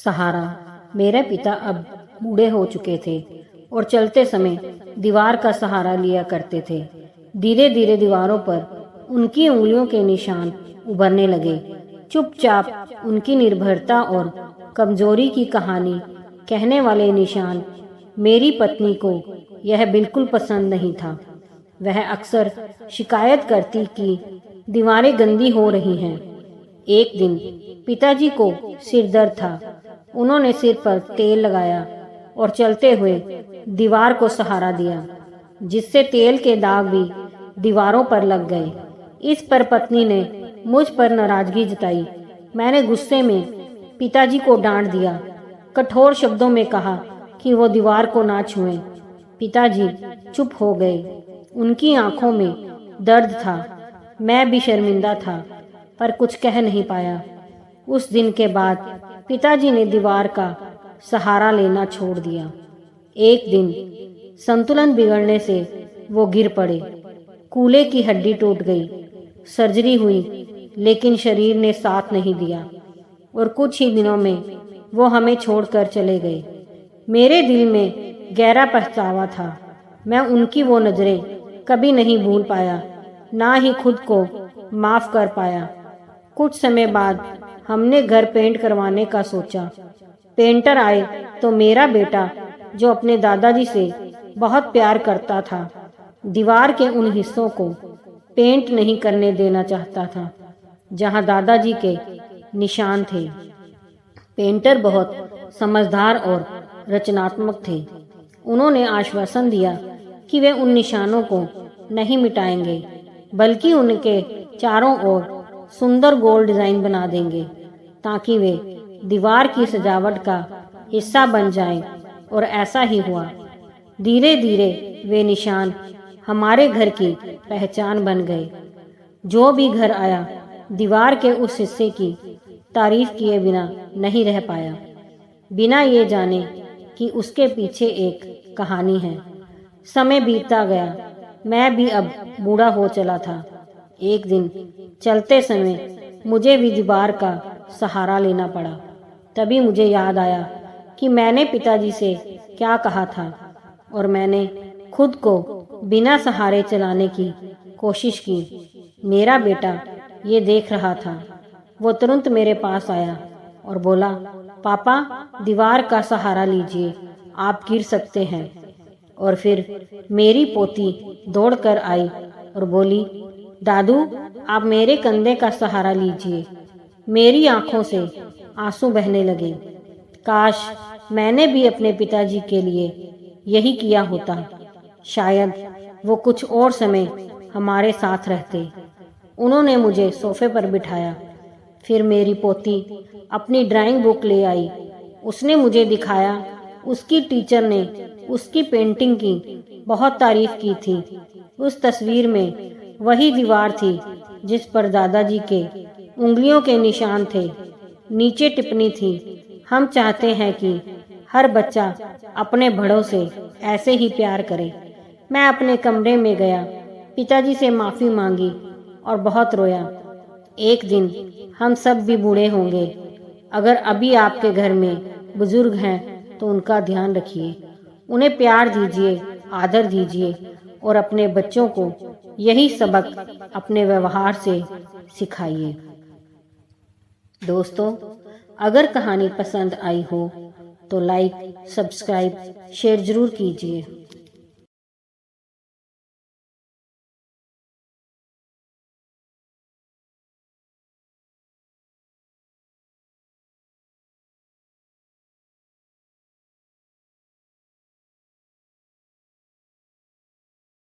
सहारा। मेरे पिता अब बूढ़े हो चुके थे और चलते समय दीवार का सहारा लिया करते थे। धीरे धीरे दीवारों पर उनकी उंगलियों के निशान उभरने लगे। चुपचाप उनकी निर्भरता और कमजोरी की कहानी कहने वाले निशान। मेरी पत्नी को यह बिल्कुल पसंद नहीं था। वह अक्सर शिकायत करती कि दीवारें गंदी हो रही हैं। एक दिन पिताजी को सिर दर्द था। उन्होंने सिर पर तेल लगाया और चलते हुए दीवार को सहारा दिया, जिससे तेल के दाग भी दीवारों पर लग गए। इस पर पत्नी ने मुझ पर नाराजगी जताई। मैंने गुस्से में पिताजी को डांट दिया, कठोर शब्दों में कहा कि वो दीवार को ना छुएं। पिताजी चुप हो गए। उनकी आंखों में दर्द था। मैं भी शर्मिंदा था, पर कुछ कह नहीं पाया। उस दिन के बाद पिताजी ने दीवार का सहारा लेना छोड़ दिया। एक दिन संतुलन बिगड़ने से वो गिर पड़े। कूल्हे की हड्डी टूट गई। सर्जरी हुई, लेकिन शरीर ने साथ नहीं दिया और कुछ ही दिनों में वो हमें छोड़कर चले गए। मेरे दिल में गहरा पछतावा था। मैं उनकी वो नज़रें कभी नहीं भूल पाया, ना ही खुद को माफ कर पाया। कुछ समय बाद हमने घर पेंट करवाने का सोचा। पेंटर आए तो मेरा बेटा, जो अपने दादाजी से बहुत प्यार करता था, दीवार के उन हिस्सों को पेंट नहीं करने देना चाहता था जहां दादाजी के निशान थे। पेंटर बहुत समझदार और रचनात्मक थे। उन्होंने आश्वासन दिया कि वे उन निशानों को नहीं मिटाएंगे, बल्कि उनके चारों ओर सुंदर गोल डिजाइन बना देंगे, ताकि वे दीवार की सजावट का हिस्सा बन जाएं। और ऐसा ही हुआ। धीरे धीरे वे निशान हमारे घर की पहचान बन गए। जो भी घर आया, दीवार के उस हिस्से की तारीफ किए बिना नहीं रह पाया, बिना ये जाने कि उसके पीछे एक कहानी है। समय बीतता गया। मैं भी अब बूढ़ा हो चला था। एक दिन चलते समय मुझे भी दीवार का सहारा लेना पड़ा। तभी मुझे याद आया कि मैंने पिताजी से क्या कहा था, और मैंने खुद को बिना सहारे चलाने की कोशिश की। मेरा बेटा ये देख रहा था। वो तुरंत मेरे पास आया और बोला, पापा, दीवार का सहारा लीजिए, आप गिर सकते हैं। और फिर मेरी पोती दौड़कर आई और बोली, दादू, आप मेरे कंधे का सहारा लीजिए। मेरी आंखों से आंसू बहने लगे। काश मैंने भी अपने पिताजी के लिए यही किया होता। शायद वो कुछ और समय हमारे साथ रहते। उन्होंने मुझे सोफे पर बिठाया। फिर मेरी पोती अपनी ड्राइंग बुक ले आई। उसने मुझे दिखाया। उसकी टीचर ने उसकी पेंटिंग की बहुत तारीफ की थी। उस तस्वीर में वही दीवार थी जिस पर दादाजी के उंगलियों के निशान थे। नीचे टिप्पणी थी, हम चाहते हैं कि हर बच्चा अपने बड़ों से ऐसे ही प्यार करे। मैं अपने कमरे में गया, पिताजी से माफ़ी मांगी और बहुत रोया। एक दिन हम सब भी बूढ़े होंगे। अगर अभी आपके घर में बुजुर्ग हैं तो उनका ध्यान रखिए, उन्हें प्यार दीजिए, आदर दीजिए और अपने बच्चों को यही सबक अपने व्यवहार से सिखाइए। दोस्तों, अगर कहानी पसंद आई हो तो लाइक, सब्सक्राइब, शेयर जरूर कीजिए।